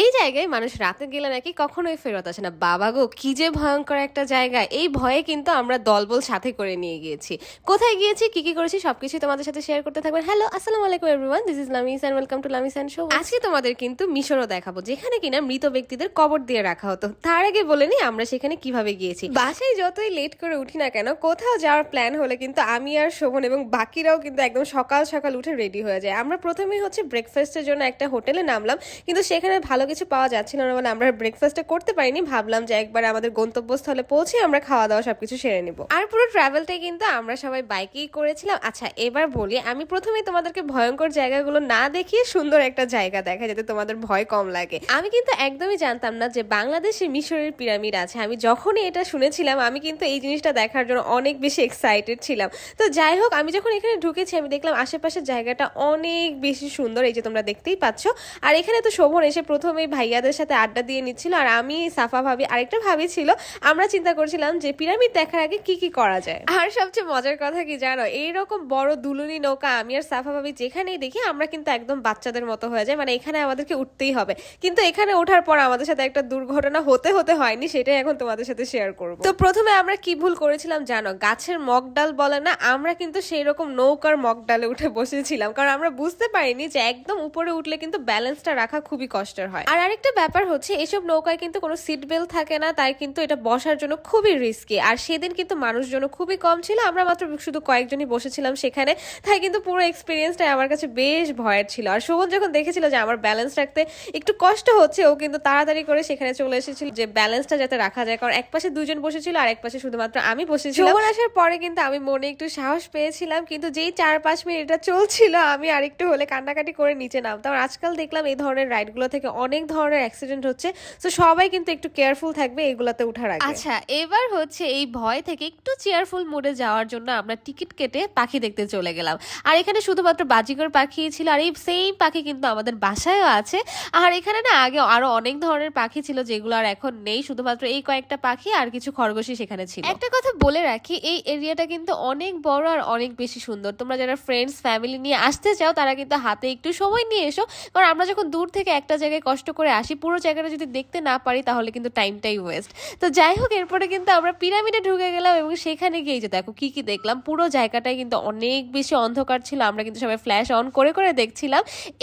এই জায়গায় মানুষ রাতে গেলে নাকি কখনোই ফেরত আসে না। বাবা গো, কি যে ভয়ঙ্কর একটা জায়গা! এই ভয়ে কিন্তু আমরা দলবল সাথে করে নিয়ে গিয়েছি। কোথায় গিয়েছি, কি কি করেছি সবকিছুই তোমাদের সাথে শেয়ার করতে থাকবেন। হ্যালো, আসসালামু আলাইকুম everyone, this is Lamis and welcome to Lamis and show. আজকে তোমাদের কিন্তু মিশরও দেখাবো, যেখানে কিনা মৃত ব্যক্তিদের কবর দিয়ে রাখা হতো। তার আগে বলে নিই আমরা সেখানে কিভাবে গিয়েছি। বাসায় যতই লেট করে উঠি না কেন, কোথাও যাওয়ার প্ল্যান হলে কিন্তু আমি আর শোভন এবং বাকিরাও কিন্তু একদম সকাল সকাল উঠে রেডি হয়ে যায়। আমরা প্রথমেই হচ্ছে ব্রেকফাস্টের জন্য একটা হোটেলে নামলাম, কিন্তু সেখানে ভালো কিছু পাওয়া যাচ্ছিল না বলে আমরা ব্রেকফাস্টটা করতে পারিনি। ভাবলাম যে একবার আমাদের গন্তব্যস্থলে পৌঁছে আমরা খাওয়া দাওয়া সবকিছু সেরে নিব। আর পুরো ট্রাভেলটাই কিন্তু আমরা সবাই বাইকেই করেছিলাম। আচ্ছা, এবার বলি, আমি প্রথমেই তোমাদেরকে ভয়ঙ্কর জায়গাগুলো না দেখিয়ে সুন্দর একটা জায়গা দেখা, যাতে তোমাদের ভয় কম লাগে। আমি কিন্তু একদমই জানতাম না যে বাংলাদেশে মিশরের পিরামিড আছে। আমি যখনই এটা শুনেছিলাম, আমি কিন্তু এই জিনিসটা দেখার জন্য অনেক বেশি এক্সাইটেড ছিলাম। তো যাই হোক, আমি যখন এখানে ঢুকেছি আমি দেখলাম আশেপাশের জায়গাটা অনেক বেশি সুন্দর, এই যে তোমরা দেখতেই পাচ্ছ। আর এখানে তো শোভন এসে প্রথমেই ভাইয়াদের সাথে আড্ডা দিয়ে নিচ্ছিল, আর আমি, সাফা ভাবি, আরেকটা ভাবি ছিল, আমরা চিন্তা করছিলাম যে পিরামিড দেখার আগে কি কি করা যায়। আর সবচেয়ে মজার কথা কি জানো, এইরকম বড় দুলুনি নৌকা আমি আর সাফা ভাবি যেখানেই দেখি আমরা কিন্তু একদম বাচ্চাদের মতো হয়ে যায়, মানে এখানে আমাদেরকে উঠতেই হবে। কিন্তু এখানে ওঠার পর আমাদের সাথে একটা দুর্ঘটনা হতে হয়নি, সেটাই এখন তোমাদের সাথে শেয়ার করব। তো প্রথমে আমরা কি ভুল করেছিলাম জানো, গাছের মগডাল বলে না, আমরা কিন্তু সেই রকম নৌকার মগডালে উঠে বসেছিলাম, কারণ আমরা বুঝতে পারিনি যে একদম উপরে উঠলে কিন্তু ব্যালেন্সটা রাখা খুবই কষ্টের হয়। আর আরেকটা ব্যাপার হচ্ছে, এসব নৌকায় কিন্তু কোনো সিট বেল্ট থাকে না, তাই কিন্তু এটা বসার জন্য খুবই রিস্কি। আর সেদিন কিন্তু মানুষজন খুবই কম ছিল, আমরা মাত্র শুধু কয়েকজনই বসেছিলাম সেখানে, তাই কিন্তু পুরো এক্সপিরিয়েন্সটা আমার কাছে বেশ ভয়ের ছিল। আর শোভন যখন দেখেছিল যে আমার ব্যালেন্স রাখতে একটু কষ্ট হচ্ছে, ও কিন্তু তাড়াতাড়ি করে সেখানে চলে এসেছিল যে ব্যালেন্সটা যাতে রাখা যায়, কারণ এক পাশে দুজন বসেছিল আর এক পাশে শুধুমাত্র আমি বসেছিলাম। শোভন আসার পরে কিন্তু আমি মনে একটু সাহস পেয়েছিলাম, কিন্তু যেই 4-5 মিনিট এটা চলছিল আমি আরেকটু হলে কান্নাকাটি করে নিচে নামতাম। আর আজকাল দেখলাম এই ধরনের রাইডগুলো থেকে অনেক ধরনের অ্যাক্সিডেন্ট হচ্ছে, তো সবাই কিন্তু একটু কেয়ারফুল থাকবে এগুলাতে ওঠার আগে। আচ্ছা, এবার হচ্ছে এই ভয় থেকে একটু চেয়ারফুল মোডে যাওয়ার জন্য আমরা টিকিট কেটে পাখি দেখতে চলে গেলাম। আর এখানে শুধুমাত্র বাজিকর পাখি ছিল, আর এই সেম পাখি কিন্তু আমাদের বাসায়ও আছে। আর এখানে না আগে আরো অনেক ধরনের পাখি ছিল যেগুলো আর এখন নেই, শুধুমাত্র এই কয়েকটা পাখি আর কিছু খরগোশই সেখানে ছিল। একটা কথা বলে রাখি, এই এরিয়াটা কিন্তু অনেক বড় আর অনেক বেশি সুন্দর। তোমরা যারা ফ্রেন্ডস ফ্যামিলি নিয়ে আসতে চাও তারা কিন্তু হাতে একটু সময় নিয়ে এসো, কারণ আমরা যখন দূর থেকে একটা জায়গায় কষ্ট করে আসি, পুরো জায়গাটা যদি দেখতে না পারি তাহলে কিন্তু টাইমটাই ওয়েস্ট। তো যাই হোক, এরপরে কিন্তু আমরা পিরামিডে ঢুকে গেলাম এবং সেখানে গিয়ে যে দেখো কি কি দেখলাম। পুরো জায়গাটাই কিন্তু অনেক বেশি অন্ধকার ছিল, আমরা কিন্তু সবাই ফ্ল্যাশ অন করে করে দেখছিলাম।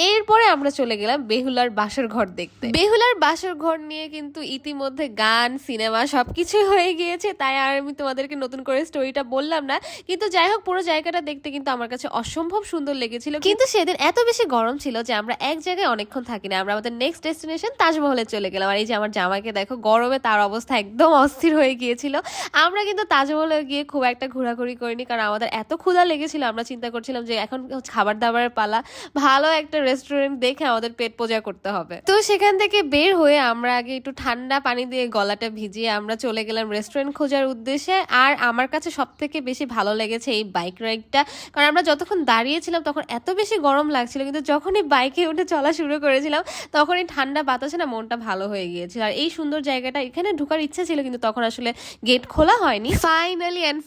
এরপরে আমরা চলে গেলাম বেহুলার বাসর ঘর দেখতে। বেহুলার বাসর ঘর নিয়ে কিন্তু ইতিমধ্যে গান, সিনেমা সবকিছু হয়ে গিয়েছে, তাই আর আমি তোমাদেরকে নতুন করে স্টোরিটা বললাম না। কিন্তু যাই হোক, পুরো জায়গাটা দেখতে কিন্তু আমার কাছে অসম্ভব সুন্দর লেগেছিল। কিন্তু সেদিন এত বেশি গরম ছিল যে আমরা এক জায়গায় অনেকক্ষণ থাকি না, আমরা আমাদের নেক্সট ডেস্টিনেশন তাজমহলে চলে গেলাম। আর এই যে আমার জামাইকে দেখো, গরমে তার অবস্থা একদম অস্থির হয়ে গিয়েছিল। আমরা কিন্তু তাজমহলে গিয়ে খুব একটা ঘোরাঘুরি করিনি, কারণ আমাদের এত ক্ষুধা লেগেছিল, আমরা চিন্তা করছিলাম যে এখন খাবার দাবারের পালা, ভালো একটা রেস্টুরেন্ট দেখে আমাদের পেট পূজা করতে হবে। তো সেখান থেকে বের হয়ে আমরা আগে একটু ঠান্ডা পানি দিয়ে গলাটা ভিজিয়ে আমরা চলে গেলাম রেস্টুরেন্ট খোঁজার উদ্দেশ্যে। আর আমার কাছে সব থেকে বেশি ভালো লেগেছে এই বাইক রাইডটা, কারণ আমরা যতক্ষণ দাঁড়িয়েছিলাম তখন এত বেশি গরম লাগছিল, কিন্তু যখনই বাইকে উঠে চলা শুরু করেছিলাম তখনই ঠান্ডা বাতাসে না মনটা ভালো হয়ে গিয়েছিল। আর এই সুন্দর জায়গাটা, এখানে ঢোকার ইচ্ছা ছিল কিন্তু তখন আসলে গেট খোলা হয়নি।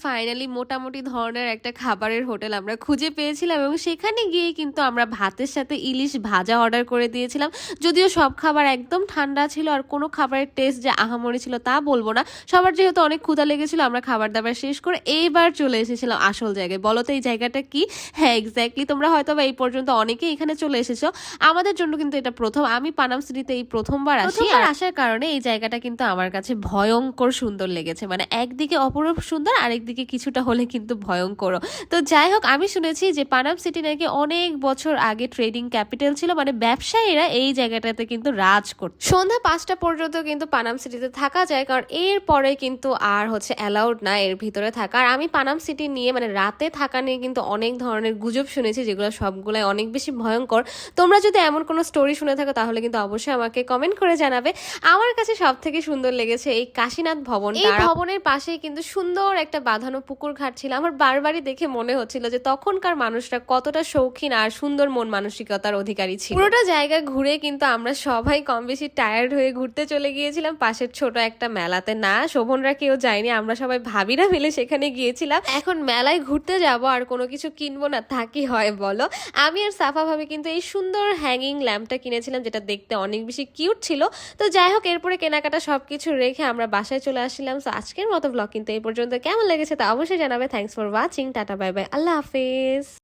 ফাইনালি মোটামুটি ধরনের একটা খাবারের হোটেল আমরা খুঁজে পেয়েছিলাম, এবং সেখানে গিয়ে কিন্তু আমরা ভাতের সাথে ইলিশ ভাজা অর্ডার করে দিয়েছিলাম। যদিও সব খাবার একদম ঠান্ডা ছিল, আর কোনো খাবারের টেস্ট যে আহামরি ছিল তা বলবো না। সবার যেহেতু অনেক ক্ষুধা লেগেছিল, আমরা খাবার দাবার শেষ করে এইবার চলে এসেছিলাম আসল জায়গায়। বলো তো এই জায়গাটা কি? হ্যাঁ, এক্স্যাক্টলি, তোমরা হয়তো বা এই পর্যন্ত অনেকেই এখানে চলে এসেছো, আমাদের জন্য কিন্তু এটা প্রথম। আমি পানাম সিটিতে এই প্রথমবার আসি, আর আসার কারণে এই জায়গাটা কিন্তু আমার কাছে ভয়ঙ্কর সুন্দর লেগেছে। মানে একদিকে অপরূপ সুন্দর, আরেকদিকে কিছুটা হলে কিন্তু ভয়ঙ্কর। তো যাই হোক, আমি শুনেছি যে পানাম সিটি নাকি অনেক বছর আগে ট্রেডিং ক্যাপিটাল ছিল, মানে ব্যবসায়ীরা এই জায়গাটাতে কিন্তু রাজ করত। সন্ধ্যা 5টা পর্যন্ত কিন্তু পানাম সিটিতে থাকা যায়, কারণ এর পরে কিন্তু আর হচ্ছে অ্যালাউড না এর ভিতরে থাকা। আর আমি পানাম সিটি নিয়ে, মানে রাতে থাকা নিয়ে কিন্তু অনেক ধরনের গুজব শুনেছি, যেগুলো সবগুলাই অনেক বেশি ভয়ঙ্কর। তোমরা যদি এমন কোনো স্টোরি শুনে থাকো তাহলে কিন্তু অবশ্যই আমাকে কমেন্ট করে জানাবে। আমার কাছে সব থেকে সুন্দর লেগেছে এই কাশীনাথ ভবন। এই ভবনের পাশেই কিন্তু সুন্দর একটা বাঁধানো পুকুর ঘাট ছিল। আমার বারবারই দেখে মনে হচ্ছিল যে তখনকার মানুষরা কতটা শৌখিন আর সুন্দর মন মানসিকতার অধিকারী ছিল। পুরোটা জায়গা ঘুরে কিন্তু আমরা সবাই কম বেশি টায়ার্ড হয়ে ঘুরতে চলে গিয়েছিলাম পাশের ছোট একটা মেলাতে। না, শোভনরা কেউ যায়নি, আমরা সবাই ভাবিরা মিলে সেখানে গিয়েছিলাম। এখন মেলায় ঘুরতে যাব আর কোনো কিছু কিনবো না, তা কি হয় বলো? আমি আর সাফা ভাবি কিন্তু এই সুন্দর হ্যাঙ্গিং ল্যাম্পটা কিনেছিলাম, যেটা দেখতে অনেক বেশি কিউট ছিল। তো যাই হোক, এরপরে কেনাকাটা সবকিছু রেখে আমরা বাসায় চলে আসলাম। তো আজকের মতো ব্লগ কিন্তু এই পর্যন্ত। কেমন লেগেছে তা অবশ্যই জানাবে। Thanks for watching. Tata, bye bye, আল্লাহ হাফেজ।